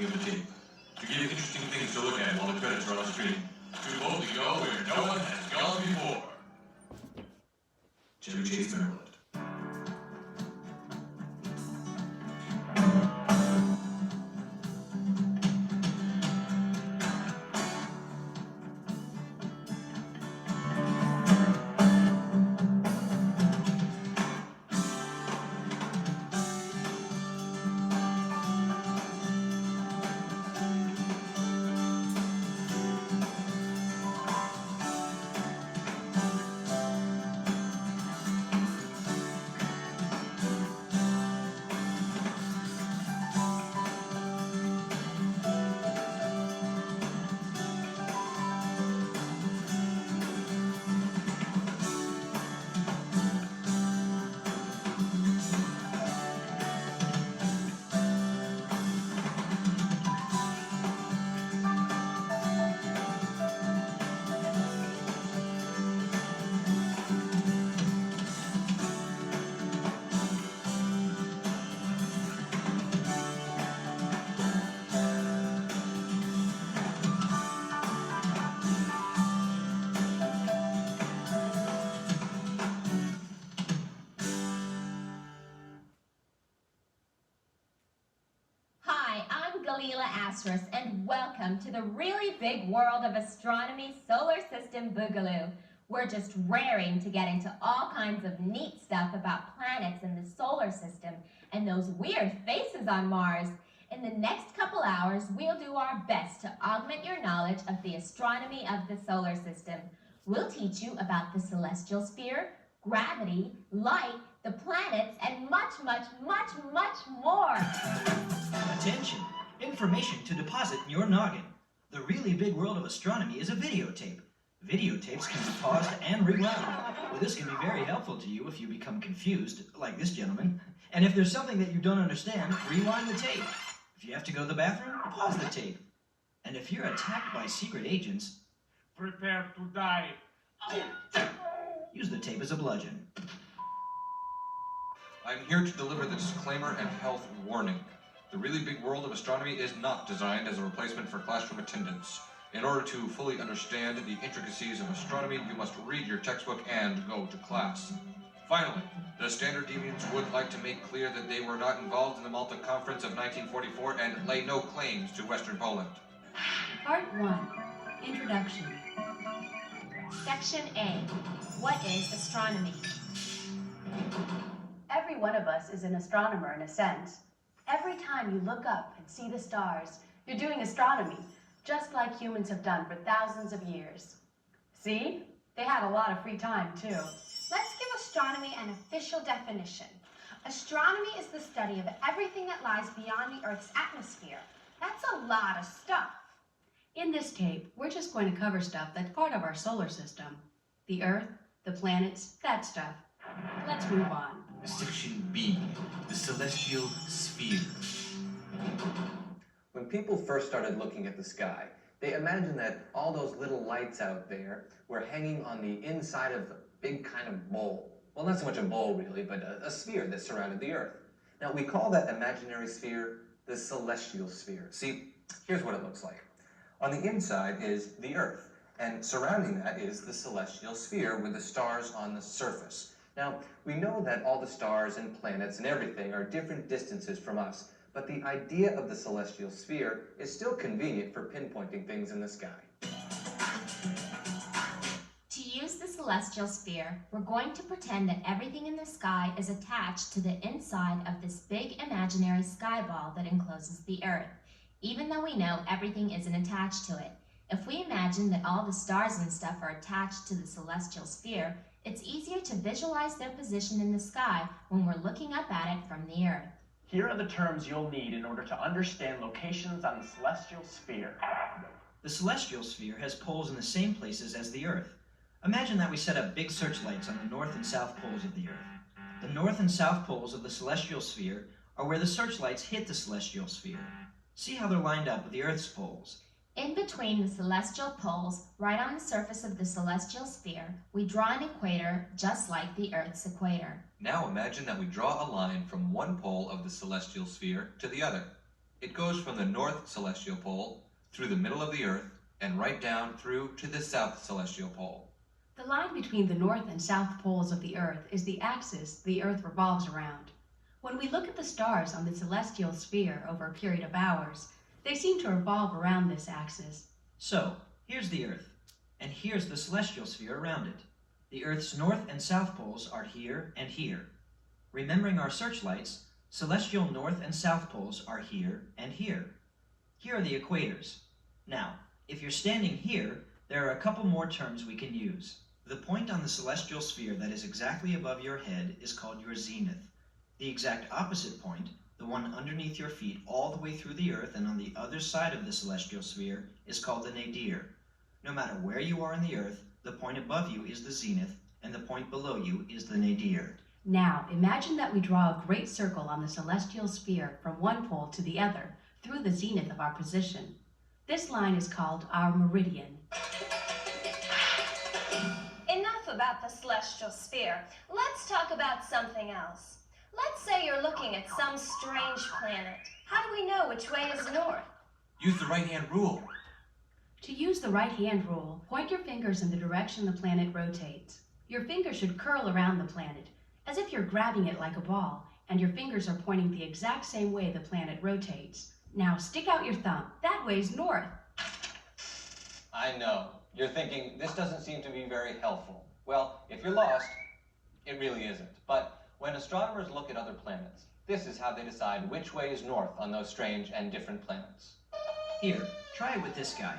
reading of the tape. To give you interesting things to look at while the credits are on screen. To boldly go where no one has gone before. Chevy Chase, Maryland. And welcome to the really big world of astronomy solar system boogaloo. We're just raring to get into all kinds of neat stuff about planets in the solar system and those weird faces on Mars. In the next couple hours, we'll do our best to augment your knowledge of the astronomy of the solar system. We'll teach you about the celestial sphere, gravity, light, the planets, and much, much, much, much more. Attention! Information to deposit in your noggin. The really big world of astronomy is a videotape. Videotapes can be paused and rewound. Well, this can be very helpful to you if you become confused, like this gentleman. And if there's something that you don't understand, rewind the tape. If you have to go to the bathroom, pause the tape. And if you're attacked by secret agents, prepare to die. Use the tape as a bludgeon. I'm here to deliver the disclaimer and health warning. The really big world of astronomy is not designed as a replacement for classroom attendance. In order to fully understand the intricacies of astronomy, you must read your textbook and go to class. Finally, the Standard Deviants would like to make clear that they were not involved in the Malta Conference of 1944 and lay no claims to Western Poland. Part 1. Introduction. Section A. What is astronomy? Every one of us is an astronomer in a sense. Every time you look up and see the stars, you're doing astronomy, just like humans have done for thousands of years. See? They had a lot of free time, too. Let's give astronomy an official definition. Astronomy is the study of everything that lies beyond the Earth's atmosphere. That's a lot of stuff. In this tape, we're just going to cover stuff that's part of our solar system. The Earth, the planets, that stuff. Let's move on. Section B, the celestial sphere. When people first started looking at the sky, they imagined that all those little lights out there were hanging on the inside of a big kind of bowl. Well, not so much a bowl really, but a sphere that surrounded the Earth. Now, we call that imaginary sphere the celestial sphere. See, here's what it looks like. On the inside is the Earth, and surrounding that is the celestial sphere with the stars on the surface. Now, we know that all the stars and planets and everything are different distances from us, but the idea of the celestial sphere is still convenient for pinpointing things in the sky. To use the celestial sphere, we're going to pretend that everything in the sky is attached to the inside of this big imaginary sky ball that encloses the Earth, even though we know everything isn't attached to it. If we imagine that all the stars and stuff are attached to the celestial sphere, it's easier to visualize their position in the sky when we're looking up at it from the Earth. Here are the terms you'll need in order to understand locations on the celestial sphere. The celestial sphere has poles in the same places as the Earth. Imagine that we set up big searchlights on the north and south poles of the Earth. The north and south poles of the celestial sphere are where the searchlights hit the celestial sphere. See how they're lined up with the Earth's poles. In between the celestial poles, right on the surface of the celestial sphere, we draw an equator just like the Earth's equator. Now imagine that we draw a line from one pole of the celestial sphere to the other. It goes from the north celestial pole, through the middle of the Earth, and right down through to the south celestial pole. The line between the north and south poles of the Earth is the axis the Earth revolves around. When we look at the stars on the celestial sphere over a period of hours, they seem to revolve around this axis. So, here's the Earth, and here's the celestial sphere around it. The Earth's north and south poles are here and here. Remembering our searchlights, celestial north and south poles are here and here. Here are the equators. Now, if you're standing here, there are a couple more terms we can use. The point on the celestial sphere that is exactly above your head is called your zenith. The exact opposite point, the one underneath your feet all the way through the Earth and on the other side of the celestial sphere, is called the nadir. No matter where you are in the Earth, the point above you is the zenith, and the point below you is the nadir. Now, imagine that we draw a great circle on the celestial sphere from one pole to the other through the zenith of our position. This line is called our meridian. Enough about the celestial sphere. Let's talk about something else. Let's say you're looking at some strange planet. How do we know which way is north? Use the right-hand rule. To use the right-hand rule, point your fingers in the direction the planet rotates. Your fingers should curl around the planet, as if you're grabbing it like a ball, and your fingers are pointing the exact same way the planet rotates. Now stick out your thumb. That way's north. I know. You're thinking, this doesn't seem to be very helpful. Well, if you're lost, it really isn't. But when astronomers look at other planets, this is how they decide which way is north on those strange and different planets. Here, try it with this guy.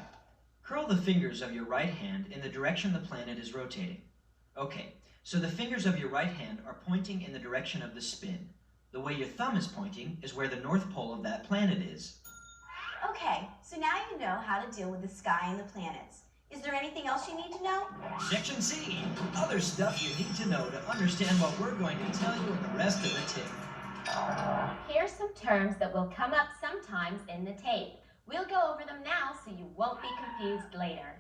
Curl the fingers of your right hand in the direction the planet is rotating. Okay, so the fingers of your right hand are pointing in the direction of the spin. The way your thumb is pointing is where the north pole of that planet is. Okay, so now you know how to deal with the sky and the planets. Is there anything else you need to know? Section C, other stuff you need to know to understand what we're going to tell you in the rest of the tape. Here's some terms that will come up sometimes in the tape. We'll go over them now so you won't be confused later.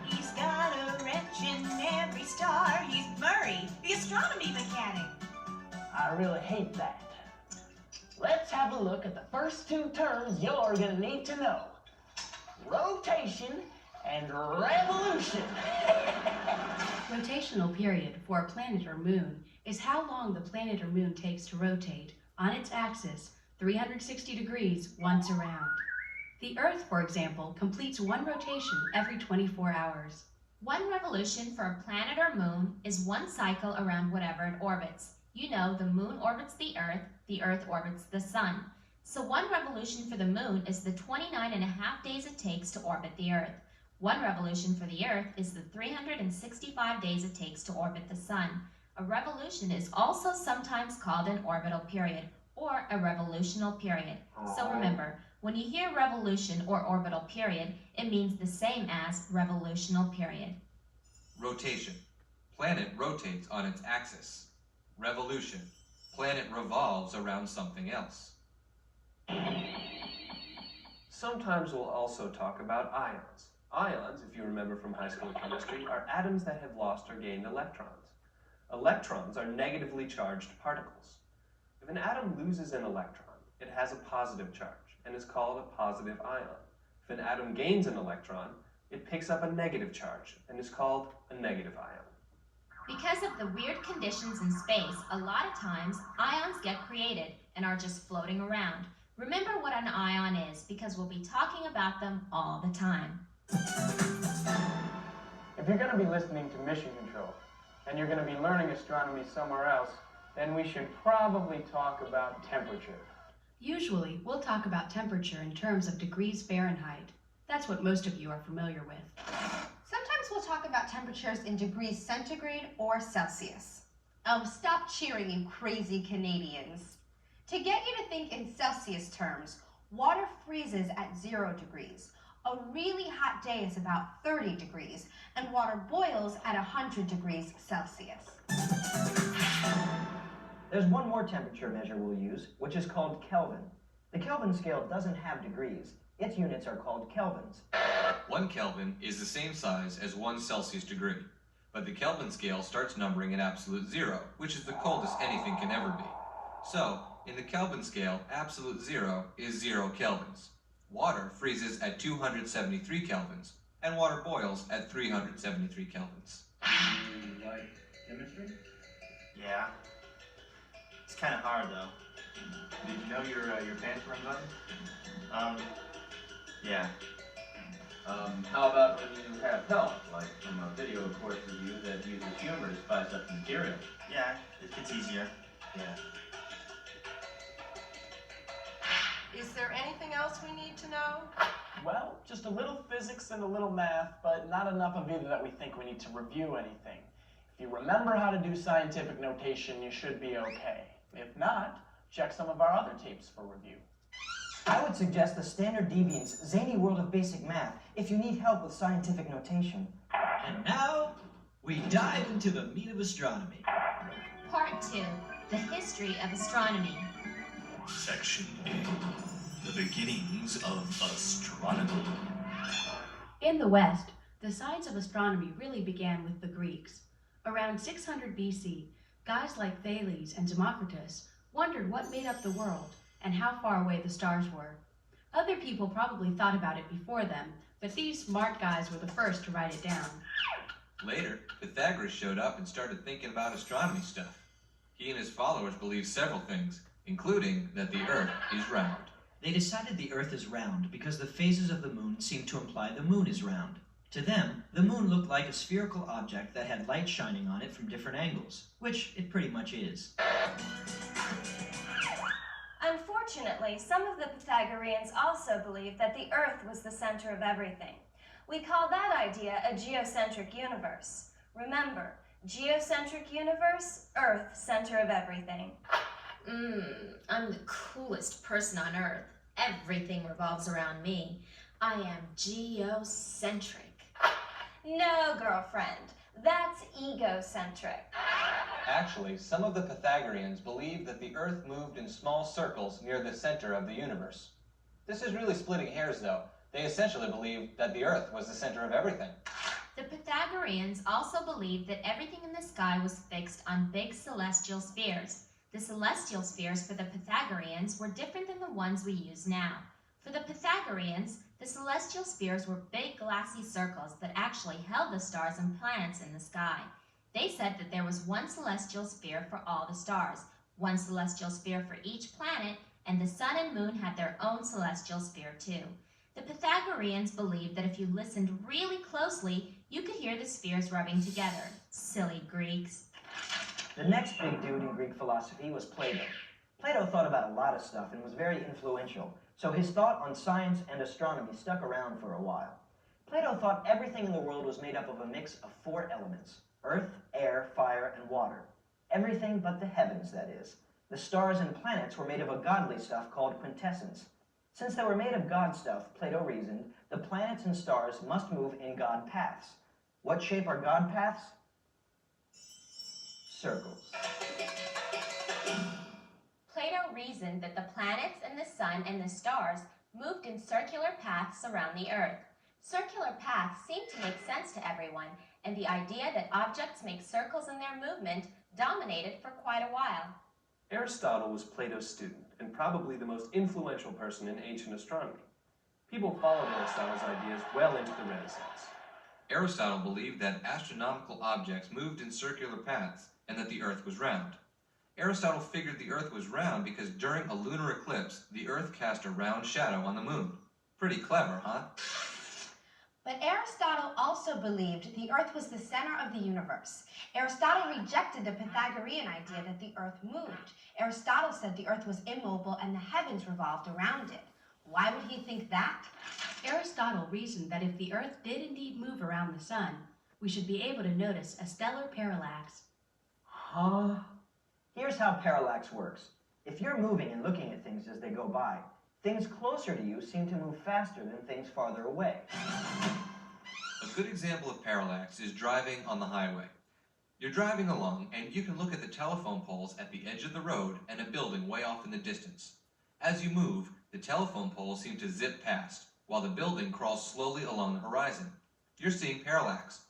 He's got a wrench in every star. He's Murray, the astronomy mechanic. I really hate that. Let's have a look at the first two terms you're gonna need to know. Rotation and revolution. Rotational period for a planet or moon is how long the planet or moon takes to rotate on its axis 360 degrees once around. The Earth, for example, completes one rotation every 24 hours. One revolution for a planet or moon is one cycle around whatever it orbits. You know, the moon orbits the Earth orbits the sun. So one revolution for the moon is the 29.5 days it takes to orbit the Earth. One revolution for the Earth is the 365 days it takes to orbit the sun. A revolution is also sometimes called an orbital period or a revolutional period. So remember, when you hear revolution or orbital period, it means the same as revolutional period. Rotation. Planet rotates on its axis. Revolution. Planet revolves around something else. Sometimes we'll also talk about ions. Ions, if you remember from high school chemistry, are atoms that have lost or gained electrons. Electrons are negatively charged particles. If an atom loses an electron, it has a positive charge and is called a positive ion. If an atom gains an electron, it picks up a negative charge and is called a negative ion. Because of the weird conditions in space, a lot of times ions get created and are just floating around. Remember what an ion is, because we'll be talking about them all the time. If you're going to be listening to Mission Control, and you're going to be learning astronomy somewhere else, then we should probably talk about temperature. Usually, we'll talk about temperature in terms of degrees Fahrenheit. That's what most of you are familiar with. Sometimes we'll talk about temperatures in degrees centigrade or Celsius. Oh, stop cheering, you crazy Canadians. To get you to think in Celsius terms, water freezes at 0 degrees. A really hot day is about 30 degrees, and water boils at 100 degrees Celsius. There's one more temperature measure we'll use, which is called Kelvin. The Kelvin scale doesn't have degrees. Its units are called kelvins. 1 Kelvin is the same size as 1 Celsius degree, but the Kelvin scale starts numbering at absolute 0, which is the coldest anything can ever be. So, In the Kelvin scale, absolute zero is 0 kelvins. Water freezes at 273 kelvins, and water boils at 373 kelvins. You like chemistry? Yeah. It's kind of hard, though. Did you know your pants were unbuttoned? Yeah. How about when you have help, like from a video course of you that uses humor to spice up the material? Yeah, it gets easier. Yeah. Is there anything else we need to know? Well, just a little physics and a little math, but not enough of either that we think we need to review anything. If you remember how to do scientific notation, you should be okay. If not, check some of our other tapes for review. I would suggest the Standard Deviant's Zany World of Basic Math if you need help with scientific notation. And now, we dive into the meat of astronomy. Part 2, the history of astronomy. Section A, the beginnings of astronomy. In the West, the science of astronomy really began with the Greeks. Around 600 BC, guys like Thales and Democritus wondered what made up the world and how far away the stars were. Other people probably thought about it before them, but these smart guys were the first to write it down. Later, Pythagoras showed up and started thinking about astronomy stuff. He and his followers believed several things, including that the Earth is round. They decided the Earth is round because the phases of the moon seem to imply the moon is round. To them, the moon looked like a spherical object that had light shining on it from different angles, which it pretty much is. Unfortunately, some of the Pythagoreans also believed that the Earth was the center of everything. We call that idea a geocentric universe. Remember, geocentric universe, Earth, center of everything. I'm the coolest person on Earth. Everything revolves around me. I am geocentric. No, girlfriend, that's egocentric. Actually, some of the Pythagoreans believed that the Earth moved in small circles near the center of the universe. This is really splitting hairs, though. They essentially believed that the Earth was the center of everything. The Pythagoreans also believed that everything in the sky was fixed on big celestial spheres. The celestial spheres for the Pythagoreans were different than the ones we use now. For the Pythagoreans, the celestial spheres were big glassy circles that actually held the stars and planets in the sky. They said that there was one celestial sphere for all the stars, one celestial sphere for each planet, and the sun and moon had their own celestial sphere too. The Pythagoreans believed that if you listened really closely, you could hear the spheres rubbing together. Silly Greeks. The next big dude in Greek philosophy was Plato. Plato thought about a lot of stuff and was very influential, so his thought on science and astronomy stuck around for a while. Plato thought everything in the world was made up of a mix of 4 elements: earth, air, fire, and water. Everything but the heavens, that is. The stars and planets were made of a godly stuff called quintessence. Since they were made of God stuff, Plato reasoned, the planets and stars must move in God paths. What shape are God paths? Circles. Plato reasoned that the planets and the sun and the stars moved in circular paths around the Earth. Circular paths seemed to make sense to everyone, and the idea that objects make circles in their movement dominated for quite a while. Aristotle was Plato's student, and probably the most influential person in ancient astronomy. People followed Aristotle's ideas well into the Renaissance. Aristotle believed that astronomical objects moved in circular paths and that the Earth was round. Aristotle figured the Earth was round because during a lunar eclipse, the Earth cast a round shadow on the moon. Pretty clever, huh? But Aristotle also believed the Earth was the center of the universe. Aristotle rejected the Pythagorean idea that the Earth moved. Aristotle said the Earth was immobile and the heavens revolved around it. Why would he think that? Aristotle reasoned that if the Earth did indeed move around the sun, we should be able to notice a stellar parallax. Huh? Here's how parallax works. If you're moving and looking at things as they go by, things closer to you seem to move faster than things farther away. A good example of parallax is driving on the highway. You're driving along and you can look at the telephone poles at the edge of the road and a building way off in the distance. As you move, the telephone poles seem to zip past, while the building crawls slowly along the horizon. You're seeing parallax.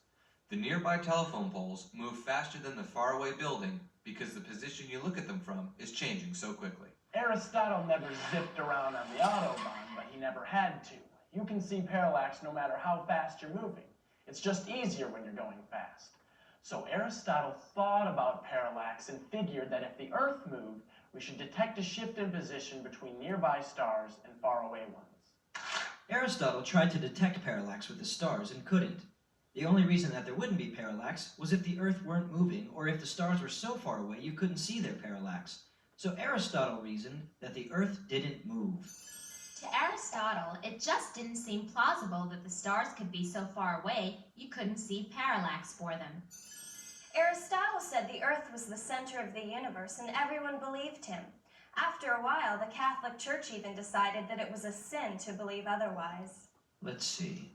The nearby telephone poles move faster than the faraway building because the position you look at them from is changing so quickly. Aristotle never zipped around on the Autobahn, but he never had to. You can see parallax no matter how fast you're moving. It's just easier when you're going fast. So Aristotle thought about parallax and figured that if the Earth moved, we should detect a shift in position between nearby stars and faraway ones. Aristotle tried to detect parallax with the stars and couldn't. The only reason that there wouldn't be parallax was if the Earth weren't moving or if the stars were so far away you couldn't see their parallax. So Aristotle reasoned that the Earth didn't move. To Aristotle, it just didn't seem plausible that the stars could be so far away you couldn't see parallax for them. Aristotle said the Earth was the center of the universe, and everyone believed him. After a while, the Catholic Church even decided that it was a sin to believe otherwise. Let's see.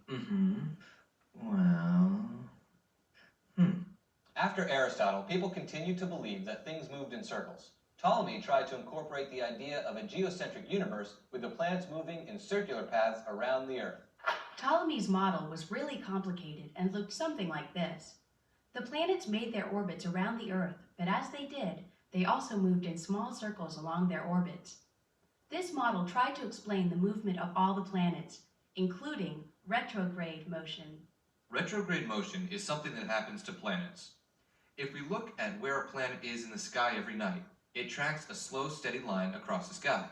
After Aristotle, people continued to believe that things moved in circles. Ptolemy tried to incorporate the idea of a geocentric universe with the planets moving in circular paths around the Earth. Ptolemy's model was really complicated and looked something like this. The planets made their orbits around the Earth, but as they did, they also moved in small circles along their orbits. This model tried to explain the movement of all the planets, including retrograde motion. Retrograde motion is something that happens to planets. If we look at where a planet is in the sky every night, it tracks a slow, steady line across the sky.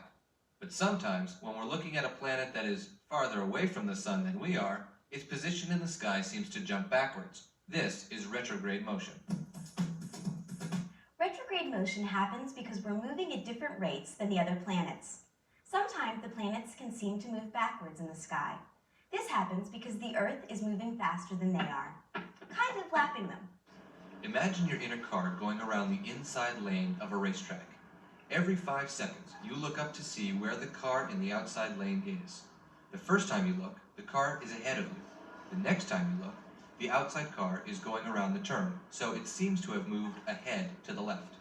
But sometimes, when we're looking at a planet that is farther away from the sun than we are, its position in the sky seems to jump backwards. This is retrograde motion. Retrograde motion happens because we're moving at different rates than the other planets. Sometimes the planets can seem to move backwards in the sky. This happens because the Earth is moving faster than they are, kind of lapping them. Imagine you're in a car going around the inside lane of a racetrack. Every 5 seconds, you look up to see where the car in the outside lane is. The first time you look, the car is ahead of you. The next time you look, the outside car is going around the turn, so it seems to have moved ahead to the left.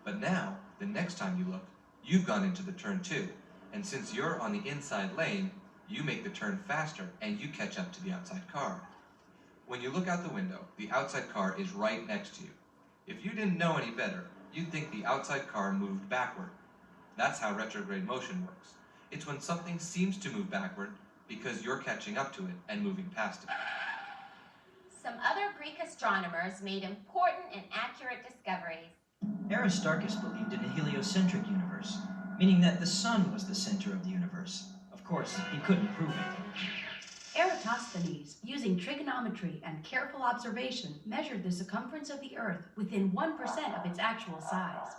But now, the next time you look, you've gone into the turn too, and since you're on the inside lane, you make the turn faster and you catch up to the outside car. When you look out the window, the outside car is right next to you. If you didn't know any better, you'd think the outside car moved backward. That's how retrograde motion works. It's when something seems to move backward because you're catching up to it and moving past it. Some other Greek astronomers made important and accurate discoveries. Aristarchus believed in a heliocentric universe, meaning that the sun was the center of the universe. Of course, he couldn't prove it. Eratosthenes, using trigonometry and careful observation, measured the circumference of the Earth within 1% of its actual size.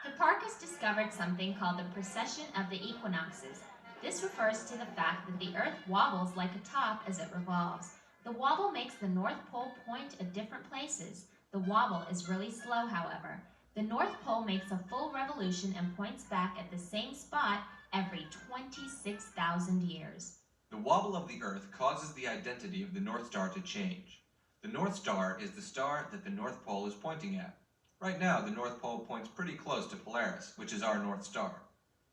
Hipparchus discovered something called the precession of the equinoxes. This refers to the fact that the Earth wobbles like a top as it revolves. The wobble makes the North Pole point at different places. The wobble is really slow, however. The North Pole makes a full revolution and points back at the same spot every 26,000 years. The wobble of the Earth causes the identity of the North Star to change. The North Star is the star that the North Pole is pointing at. Right now, the North Pole points pretty close to Polaris, which is our North Star.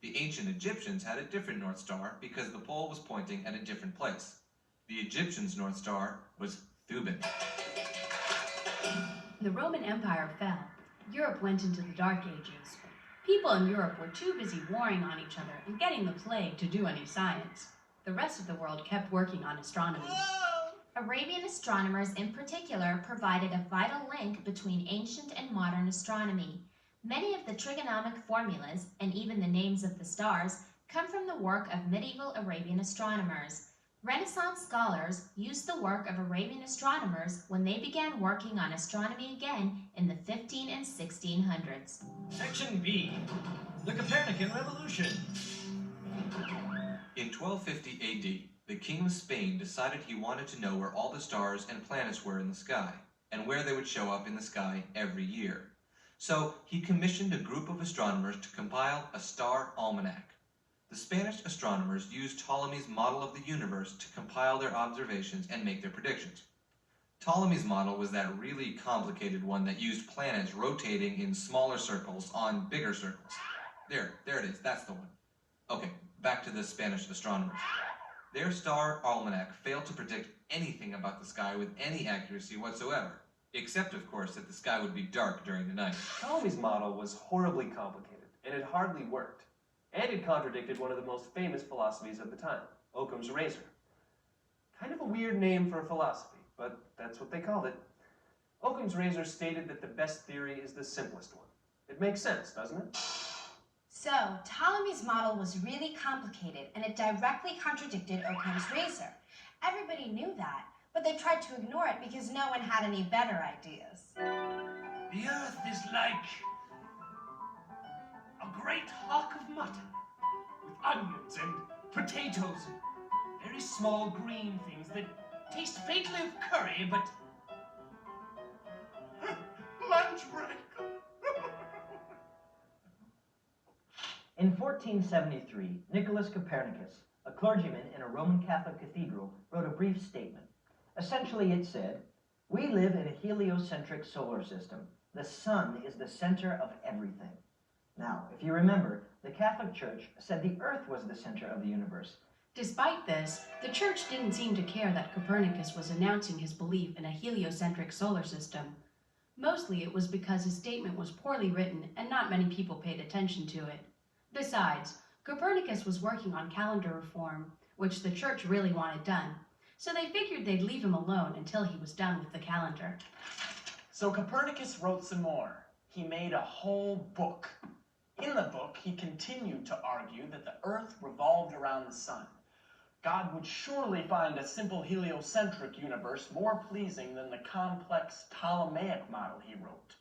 The ancient Egyptians had a different North Star because the pole was pointing at a different place. The Egyptians' North Star was Thuban. The Roman Empire fell. Europe went into the Dark Ages. People in Europe were too busy warring on each other and getting the plague to do any science. The rest of the world kept working on astronomy. Arabian astronomers in particular provided a vital link between ancient and modern astronomy. Many of the trigonomic formulas, and even the names of the stars, come from the work of medieval Arabian astronomers. Renaissance scholars used the work of Arabian astronomers when they began working on astronomy again in the 15 and 1600s. Section B, the Copernican Revolution. In 1250 AD, the King of Spain decided he wanted to know where all the stars and planets were in the sky, and where they would show up in the sky every year. So he commissioned a group of astronomers to compile a star almanac. The Spanish astronomers used Ptolemy's model of the universe to compile their observations and make their predictions. Ptolemy's model was that really complicated one that used planets rotating in smaller circles on bigger circles. There it is, that's the one. Okay, back to the Spanish astronomers. Their star almanac failed to predict anything about the sky with any accuracy whatsoever, except, of course, that the sky would be dark during the night. Ptolemy's model was horribly complicated, and it hardly worked. And it contradicted one of the most famous philosophies of the time, Occam's razor. Kind of a weird name for a philosophy, but that's what they called it. Occam's razor stated that the best theory is the simplest one. It makes sense, doesn't it? So, Ptolemy's model was really complicated, and it directly contradicted Occam's razor. Everybody knew that, but they tried to ignore it because no one had any better ideas. The earth is like a great hock of mutton with onions and potatoes and very small green things that taste faintly of curry, but lunch break. In 1473, Nicholas Copernicus, a clergyman in a Roman Catholic cathedral, wrote a brief statement. Essentially, it said, "We live in a heliocentric solar system. The sun is the center of everything." Now, if you remember, the Catholic Church said the Earth was the center of the universe. Despite this, the Church didn't seem to care that Copernicus was announcing his belief in a heliocentric solar system. Mostly it was because his statement was poorly written and not many people paid attention to it. Besides, Copernicus was working on calendar reform, which the Church really wanted done, so they figured they'd leave him alone until he was done with the calendar. So Copernicus wrote some more. He made a whole book. In the book, he continued to argue that the Earth revolved around the sun. God would surely find a simple heliocentric universe more pleasing than the complex Ptolemaic model he wrote.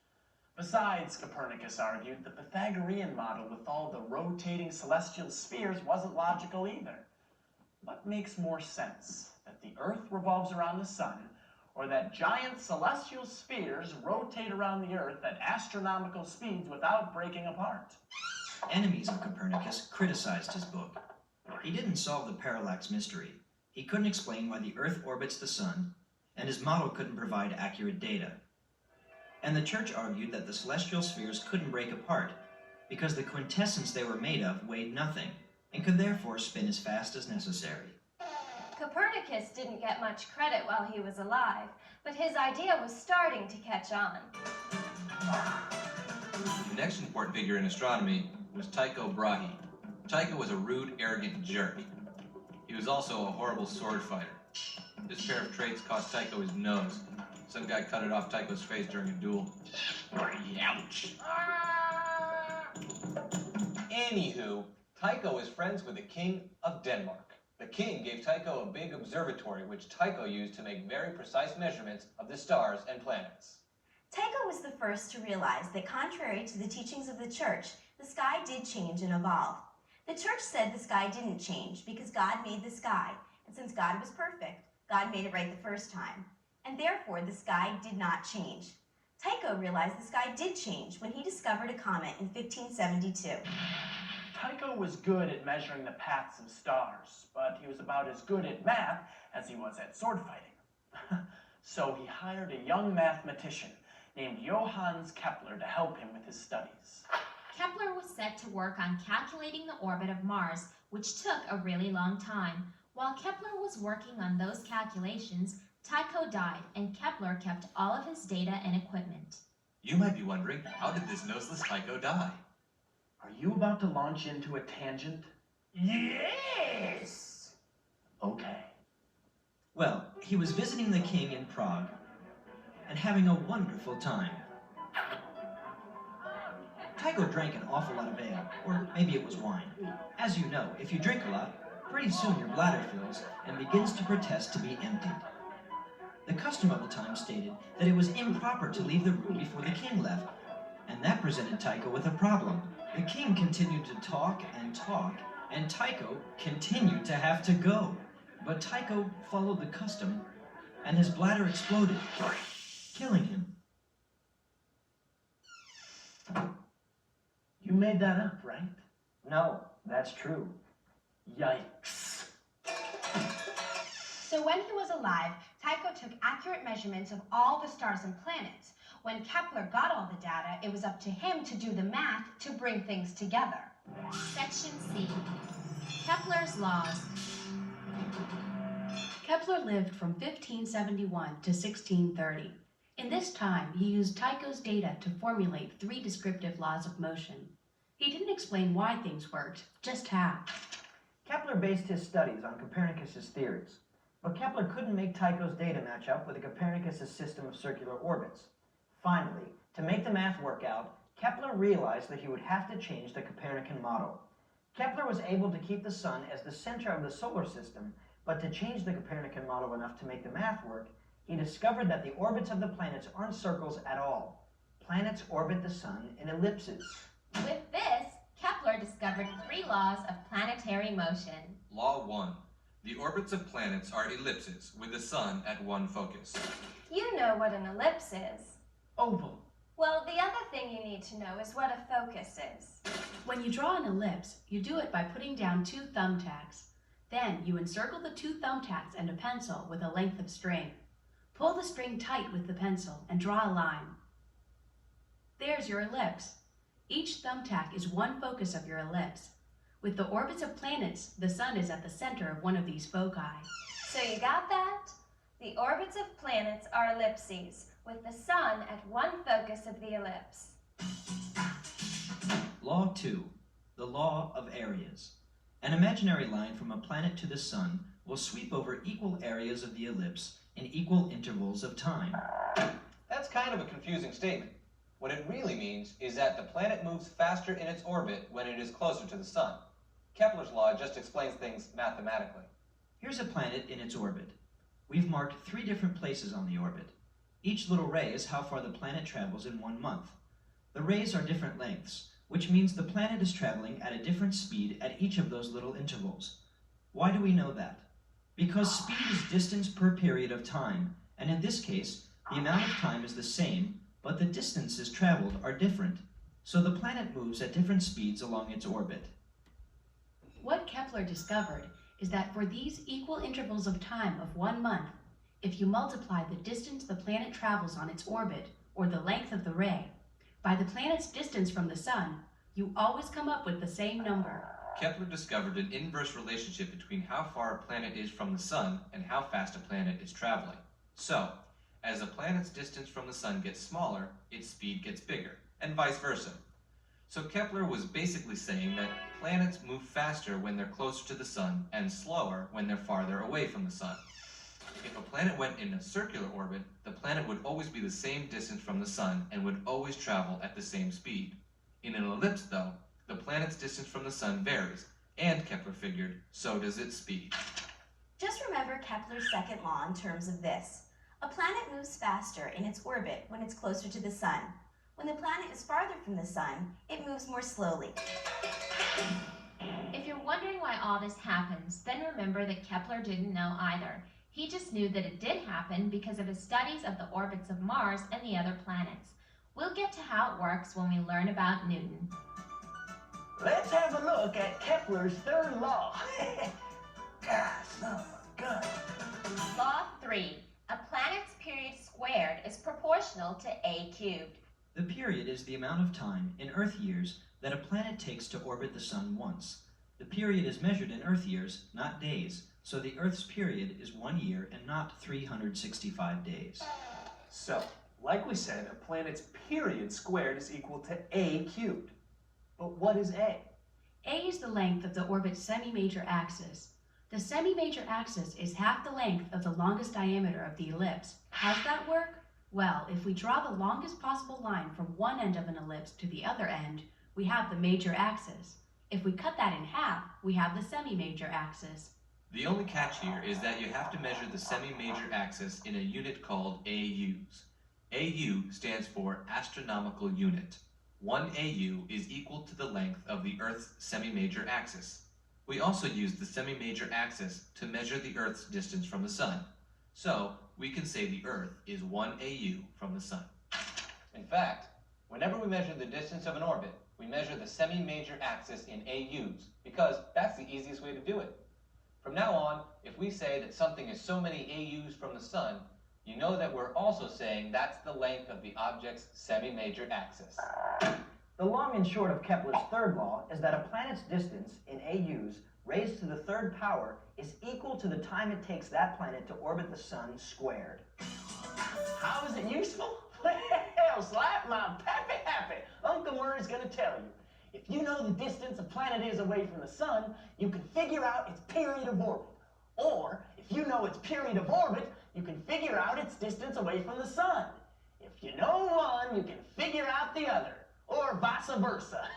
Besides, Copernicus argued, the Pythagorean model with all the rotating celestial spheres wasn't logical either. What makes more sense, that the Earth revolves around the sun, or that giant celestial spheres rotate around the Earth at astronomical speeds without breaking apart? Enemies of Copernicus criticized his book. He didn't solve the parallax mystery. He couldn't explain why the Earth orbits the sun, and his model couldn't provide accurate data. And the Church argued that the celestial spheres couldn't break apart, because the quintessence they were made of weighed nothing, and could therefore spin as fast as necessary. Copernicus didn't get much credit while he was alive, but his idea was starting to catch on. The next important figure in astronomy was Tycho Brahe. Tycho was a rude, arrogant jerk. He was also a horrible sword fighter. This pair of traits cost Tycho his nose. Some guy cut it off Tycho's face during a duel. Ouch! Anywho, Tycho is friends with the King of Denmark. The king gave Tycho a big observatory which Tycho used to make very precise measurements of the stars and planets. Tycho was the first to realize that contrary to the teachings of the Church, the sky did change and evolve. The Church said the sky didn't change because God made the sky, and since God was perfect, God made it right the first time, and therefore the sky did not change. Tycho realized the sky did change when he discovered a comet in 1572. Tycho was good at measuring the paths of stars, but he was about as good at math as he was at sword fighting. So he hired a young mathematician named Johannes Kepler to help him with his studies. Kepler was set to work on calculating the orbit of Mars, which took a really long time. While Kepler was working on those calculations, Tycho died, and Kepler kept all of his data and equipment. You might be wondering, how did this noseless Tycho die? Are you about to launch into a tangent? Yes! Okay. Well, he was visiting the king in Prague and having a wonderful time. Tycho drank an awful lot of ale, or maybe it was wine. As you know, if you drink a lot, pretty soon your bladder fills and begins to protest to be emptied. The custom of the time stated that it was improper to leave the room before the king left, and that presented Tycho with a problem. The king continued to talk, and Tycho continued to have to go. But Tycho followed the custom, and his bladder exploded, killing him. You made that up, right? No, that's true. Yikes. So when he was alive, Tycho took accurate measurements of all the stars and planets. When Kepler got all the data, it was up to him to do the math to bring things together. Section C. Kepler's laws. Kepler lived from 1571 to 1630. In this time, he used Tycho's data to formulate 3 descriptive laws of motion. He didn't explain why things worked, just how. Kepler based his studies on Copernicus's theories, but Kepler couldn't make Tycho's data match up with Copernicus's system of circular orbits. Finally, to make the math work out, Kepler realized that he would have to change the Copernican model. Kepler was able to keep the sun as the center of the solar system, but to change the Copernican model enough to make the math work, he discovered that the orbits of the planets aren't circles at all. Planets orbit the sun in ellipses. With this, Kepler discovered 3 laws of planetary motion. Law 1. The orbits of planets are ellipses, with the sun at one focus. You know what an ellipse is. Oval. Well, the other thing you need to know is what a focus is. When you draw an ellipse, you do it by putting down 2 thumbtacks. Then you encircle the 2 thumbtacks and a pencil with a length of string. Pull the string tight with the pencil and draw a line. There's your ellipse. Each thumbtack is one focus of your ellipse. With the orbits of planets, the sun is at the center of one of these foci. So you got that? The orbits of planets are ellipses, with the sun at one focus of the ellipse. Law 2. The law of areas. An imaginary line from a planet to the sun will sweep over equal areas of the ellipse in equal intervals of time. That's kind of a confusing statement. What it really means is that the planet moves faster in its orbit when it is closer to the sun. Kepler's law just explains things mathematically. Here's a planet in its orbit. We've marked 3 different places on the orbit. Each little ray is how far the planet travels in 1 month. The rays are different lengths, which means the planet is traveling at a different speed at each of those little intervals. Why do we know that? Because speed is distance per period of time, and in this case, the amount of time is the same, but the distances traveled are different. So the planet moves at different speeds along its orbit. What Kepler discovered is that for these equal intervals of time of 1 month, if you multiply the distance the planet travels on its orbit, or the length of the ray, by the planet's distance from the sun, you always come up with the same number. Kepler discovered an inverse relationship between how far a planet is from the sun and how fast a planet is traveling. So, as a planet's distance from the sun gets smaller, its speed gets bigger, and vice versa. So Kepler was basically saying that planets move faster when they're closer to the sun and slower when they're farther away from the sun. If a planet went in a circular orbit, the planet would always be the same distance from the sun and would always travel at the same speed. In an ellipse, though, the planet's distance from the sun varies, and Kepler figured, so does its speed. Just remember Kepler's second law in terms of this. A planet moves faster in its orbit when it's closer to the sun. When the planet is farther from the sun, it moves more slowly. If you're wondering why all this happens, then remember that Kepler didn't know either. He just knew that it did happen because of his studies of the orbits of Mars and the other planets. We'll get to how it works when we learn about Newton. Let's have a look at Kepler's third law. God, son of a gun. Law 3. A planet's period squared is proportional to a cubed. The period is the amount of time, in Earth years, that a planet takes to orbit the sun once. The period is measured in Earth years, not days, so the Earth's period is 1 year and not 365 days. So, like we said, a planet's period squared is equal to a cubed. But what is a? A is the length of the orbit's semi-major axis. The semi-major axis is half the length of the longest diameter of the ellipse. How's that work? Well, if we draw the longest possible line from one end of an ellipse to the other end, we have the major axis. If we cut that in half, we have the semi-major axis. The only catch here is that you have to measure the semi-major axis in a unit called AUs. AU stands for astronomical unit. 1 AU is equal to the length of the Earth's semi-major axis. We also use the semi-major axis to measure the Earth's distance from the sun. So, we can say the Earth is 1 AU from the sun. In fact, whenever we measure the distance of an orbit, we measure the semi-major axis in AUs, because that's the easiest way to do it. From now on, if we say that something is so many AUs from the sun, you know that we're also saying that's the length of the object's semi-major axis. The long and short of Kepler's third law is that a planet's distance in AUs raised to the third power is equal to the time it takes that planet to orbit the sun squared. How is it useful? Well, slap my pappy happy. Uncle Murray's gonna tell you. If you know the distance a planet is away from the sun, you can figure out its period of orbit. Or, if you know its period of orbit, you can figure out its distance away from the sun. If you know one, you can figure out the other. Or vice versa.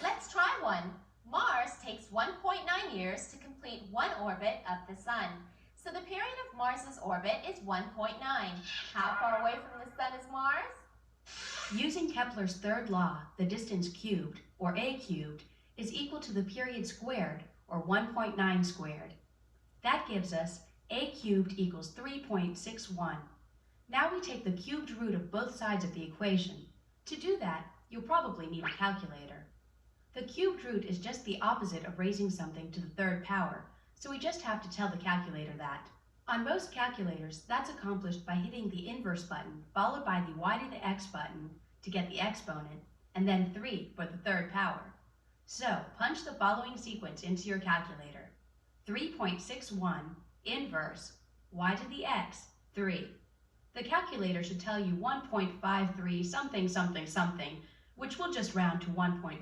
Let's try one. Mars takes 1.9 years to complete one orbit of the sun. So the period of Mars's orbit is 1.9. How far away from the sun is Mars? Using Kepler's third law, the distance cubed, or a cubed, is equal to the period squared, or 1.9 squared. That gives us a cubed equals 3.61. Now we take the cubed root of both sides of the equation. To do that, you'll probably need a calculator. The cubed root is just the opposite of raising something to the third power, so we just have to tell the calculator that. On most calculators, that's accomplished by hitting the inverse button, followed by the y to the x button to get the exponent, and then 3 for the third power. So, punch the following sequence into your calculator. 3.61 inverse y to the x, 3. The calculator should tell you 1.53 something something something, which we'll just round to 1.5.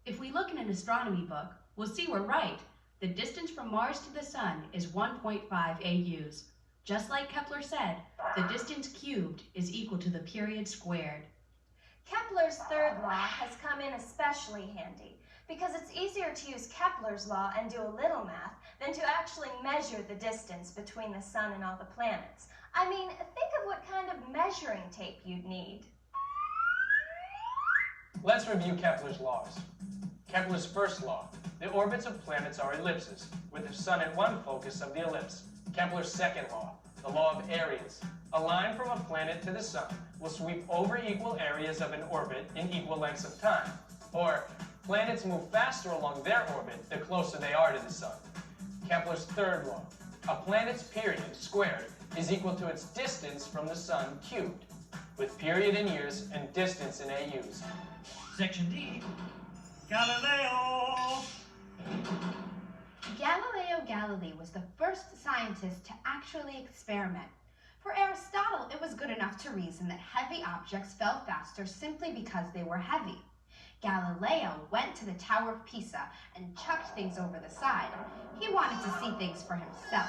If we look in an astronomy book, we'll see we're right. The distance from Mars to the sun is 1.5 AUs. Just like Kepler said, the distance cubed is equal to the period squared. Kepler's third law has come in especially handy because it's easier to use Kepler's law and do a little math than to actually measure the distance between the sun and all the planets. I mean, think of what kind of measuring tape you'd need. Let's review Kepler's laws. Kepler's first law. The orbits of planets are ellipses, with the sun at one focus of the ellipse. Kepler's second law. The law of areas. A line from a planet to the sun will sweep over equal areas of an orbit in equal lengths of time. Or, planets move faster along their orbit the closer they are to the sun. Kepler's third law. A planet's period, squared, is equal to its distance from the sun cubed, with period in years and distance in AUs. Section D. Galileo! Galileo Galilei was the first scientist to actually experiment. For Aristotle, it was good enough to reason that heavy objects fell faster simply because they were heavy. Galileo went to the Tower of Pisa and chucked things over the side. He wanted to see things for himself.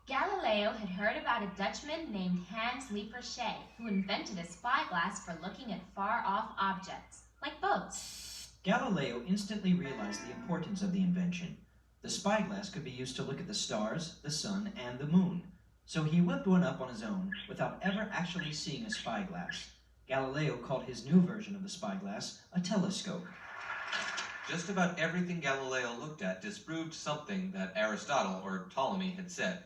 Galileo had heard about a Dutchman named Hans Lippershey who invented a spyglass for looking at far-off objects, like boats. Galileo instantly realized the importance of the invention. The spyglass could be used to look at the stars, the sun, and the moon. So he whipped one up on his own without ever actually seeing a spyglass. Galileo called his new version of the spyglass a telescope. Just about everything Galileo looked at disproved something that Aristotle or Ptolemy had said.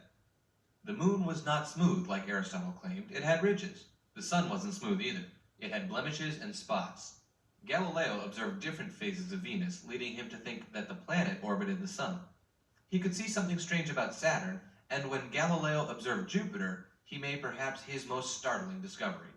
The moon was not smooth like Aristotle claimed. It had ridges. The sun wasn't smooth either. It had blemishes and spots. Galileo observed different phases of Venus, leading him to think that the planet orbited the sun. He could see something strange about Saturn, and when Galileo observed Jupiter, he made perhaps his most startling discovery.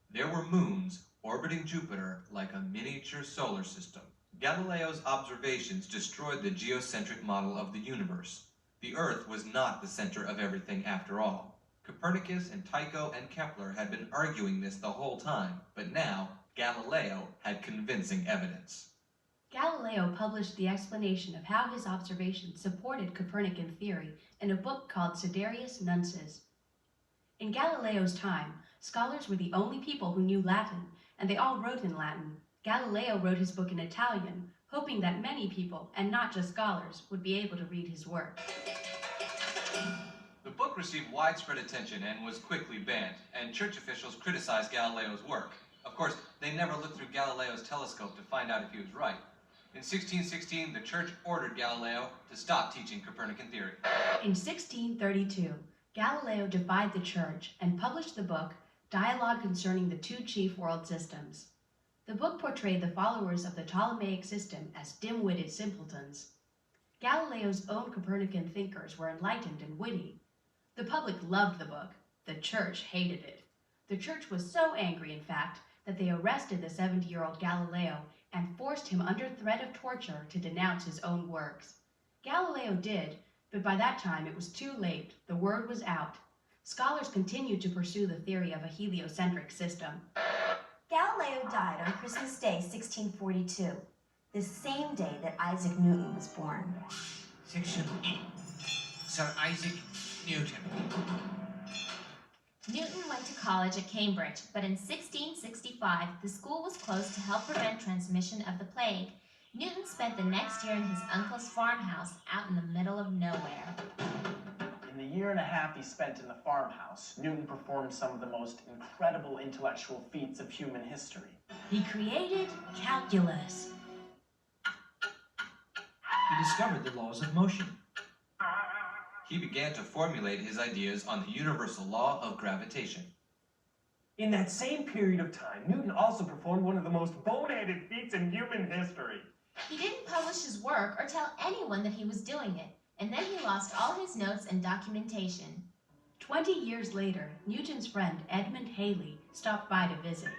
There were moons orbiting Jupiter like a miniature solar system. Galileo's observations destroyed the geocentric model of the universe. The Earth was not the center of everything after all. Copernicus and Tycho and Kepler had been arguing this the whole time, but now Galileo had convincing evidence. Galileo published the explanation of how his observations supported Copernican theory in a book called Sidereus Nunces. In Galileo's time, scholars were the only people who knew Latin, and they all wrote in Latin. Galileo wrote his book in Italian, hoping that many people, and not just scholars, would be able to read his work. The book received widespread attention and was quickly banned, and church officials criticized Galileo's work. Of course, they never looked through Galileo's telescope to find out if he was right. In 1616, the church ordered Galileo to stop teaching Copernican theory. In 1632, Galileo defied the church and published the book Dialogue Concerning the Two Chief World Systems. The book portrayed the followers of the Ptolemaic system as dim-witted simpletons. Galileo's own Copernican thinkers were enlightened and witty. The public loved the book. The church hated it. The church was so angry, in fact, that they arrested the 70-year-old Galileo and forced him under threat of torture to denounce his own works. Galileo did, but by that time it was too late. The word was out. Scholars continued to pursue the theory of a heliocentric system. Galileo died on Christmas Day, 1642, the same day that Isaac Newton was born. Section E. Sir Isaac Newton. Newton went to college at Cambridge, but in 1665, the school was closed to help prevent transmission of the plague. Newton spent the next year in his uncle's farmhouse out in the middle of nowhere. In the year and a half he spent in the farmhouse, Newton performed some of the most incredible intellectual feats of human history. He created calculus. He discovered the laws of motion. He began to formulate his ideas on the universal law of gravitation. In that same period of time, Newton also performed one of the most boneheaded feats in human history. He didn't publish his work or tell anyone that he was doing it, and then he lost all his notes and documentation. 20 years later, Newton's friend Edmund Halley stopped by to visit.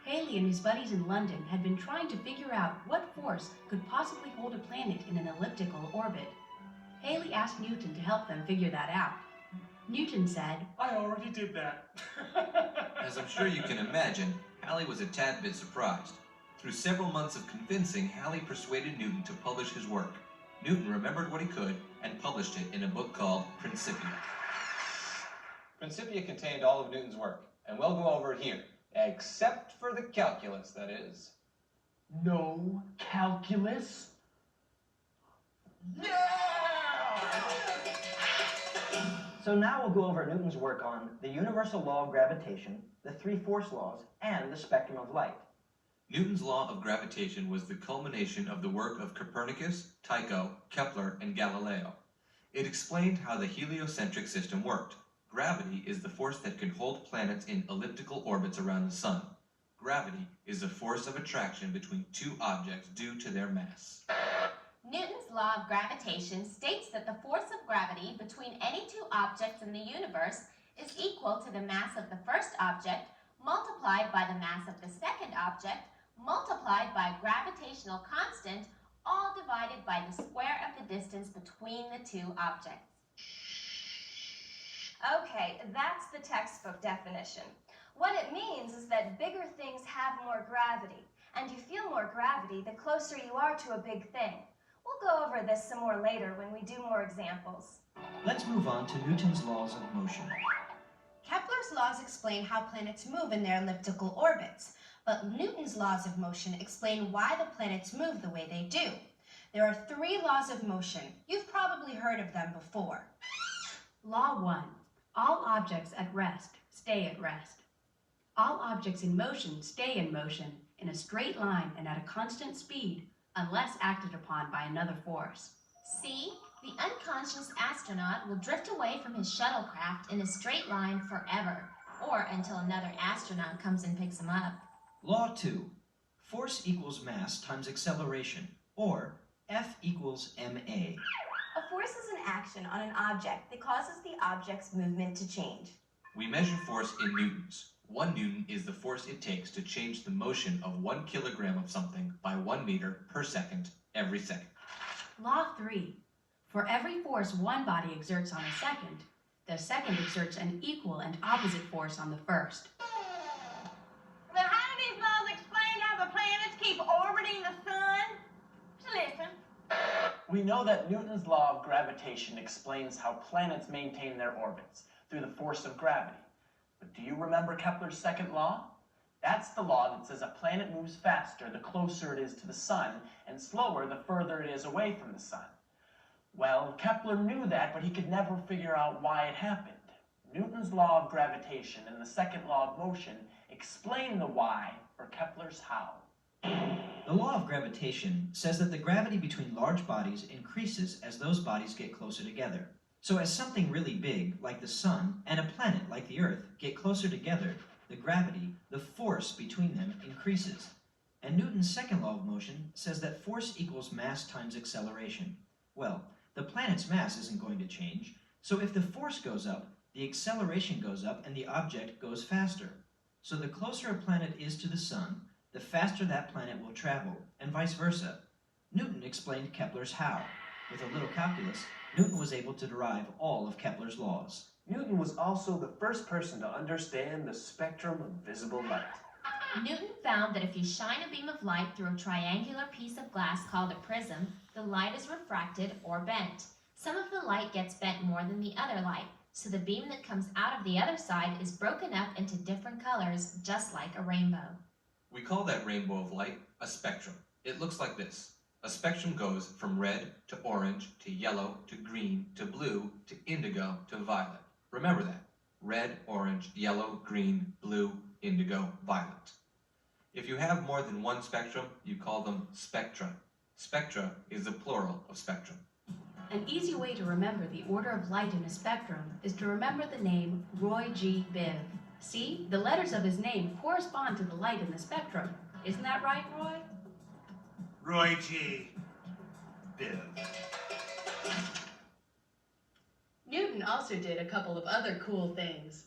Halley and his buddies in London had been trying to figure out what force could possibly hold a planet in an elliptical orbit. Halley asked Newton to help them figure that out. Newton said, I already did that. As I'm sure you can imagine, Halley was a tad bit surprised. Through several months of convincing, Halley persuaded Newton to publish his work. Newton remembered what he could and published it in a book called Principia. Principia contained all of Newton's work, and we'll go over it here, except for the calculus, that is. No calculus? So now we'll go over Newton's work on the universal law of gravitation, the three force laws, and the spectrum of light. Newton's law of gravitation was the culmination of the work of Copernicus, Tycho, Kepler, and Galileo. It explained how the heliocentric system worked. Gravity is the force that can hold planets in elliptical orbits around the sun. Gravity is the force of attraction between two objects due to their mass. Newton's law of gravitation states that the force of gravity between any two objects in the universe is equal to the mass of the first object multiplied by the mass of the second object multiplied by gravitational constant, all divided by the square of the distance between the two objects. Okay, that's the textbook definition. What it means is that bigger things have more gravity, and you feel more gravity the closer you are to a big thing. We'll go over this some more later when we do more examples. Let's move on to Newton's laws of motion. Kepler's laws explain how planets move in their elliptical orbits, but Newton's laws of motion explain why the planets move the way they do. There are 3 laws of motion. You've probably heard of them before. Law 1. All objects at rest stay at rest. All objects in motion stay in motion in a straight line and at a constant speed unless acted upon by another force. See, the unconscious astronaut will drift away from his shuttlecraft in a straight line forever, or until another astronaut comes and picks him up. Law 2. Force equals mass times acceleration, or F equals ma. A force is an action on an object that causes the object's movement to change. We measure force in newtons. 1 newton is the force it takes to change the motion of 1 kilogram of something by 1 meter per second every second. Law 3. For every force one body exerts on a second, the second exerts an equal and opposite force on the first. But how do these laws explain how the planets keep orbiting the sun? Just listen. We know that Newton's law of gravitation explains how planets maintain their orbits through the force of gravity. But do you remember Kepler's second law? That's the law that says a planet moves faster the closer it is to the sun, and slower the further it is away from the sun. Well, Kepler knew that, but he could never figure out why it happened. Newton's law of gravitation and the second law of motion explain the why for Kepler's how. The law of gravitation says that the gravity between large bodies increases as those bodies get closer together. So as something really big, like the sun, and a planet like the Earth get closer together, the gravity, the force between them, increases. And Newton's second law of motion says that force equals mass times acceleration. Well, the planet's mass isn't going to change, so if the force goes up, the acceleration goes up and the object goes faster. So the closer a planet is to the sun, the faster that planet will travel, and vice versa. Newton explained Kepler's how. With a little calculus, Newton was able to derive all of Kepler's laws. Newton was also the first person to understand the spectrum of visible light. Newton found that if you shine a beam of light through a triangular piece of glass called a prism, the light is refracted or bent. Some of the light gets bent more than the other light, so the beam that comes out of the other side is broken up into different colors, just like a rainbow. We call that rainbow of light a spectrum. It looks like this. A spectrum goes from red to orange to yellow to green to blue to indigo to violet. Remember that. Red, orange, yellow, green, blue, indigo, violet. If you have more than one spectrum, you call them spectra. Spectra is the plural of spectrum. An easy way to remember the order of light in a spectrum is to remember the name Roy G. Biv. See, the letters of his name correspond to the light in the spectrum. Isn't that right, Roy? Roy G. Biv. Newton also did a couple of other cool things.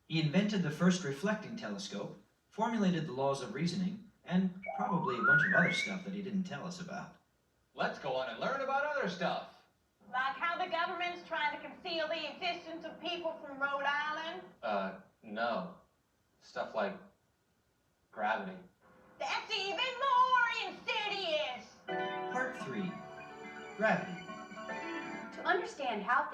He invented the first reflecting telescope, formulated the laws of reasoning, and probably a bunch of other stuff that he didn't tell us about. Let's go on and learn about other stuff. Like how the government's trying to conceal the existence of people from Rhode Island? No. Stuff like gravity. That's even more insidious! Part 3. Gravity. To understand how things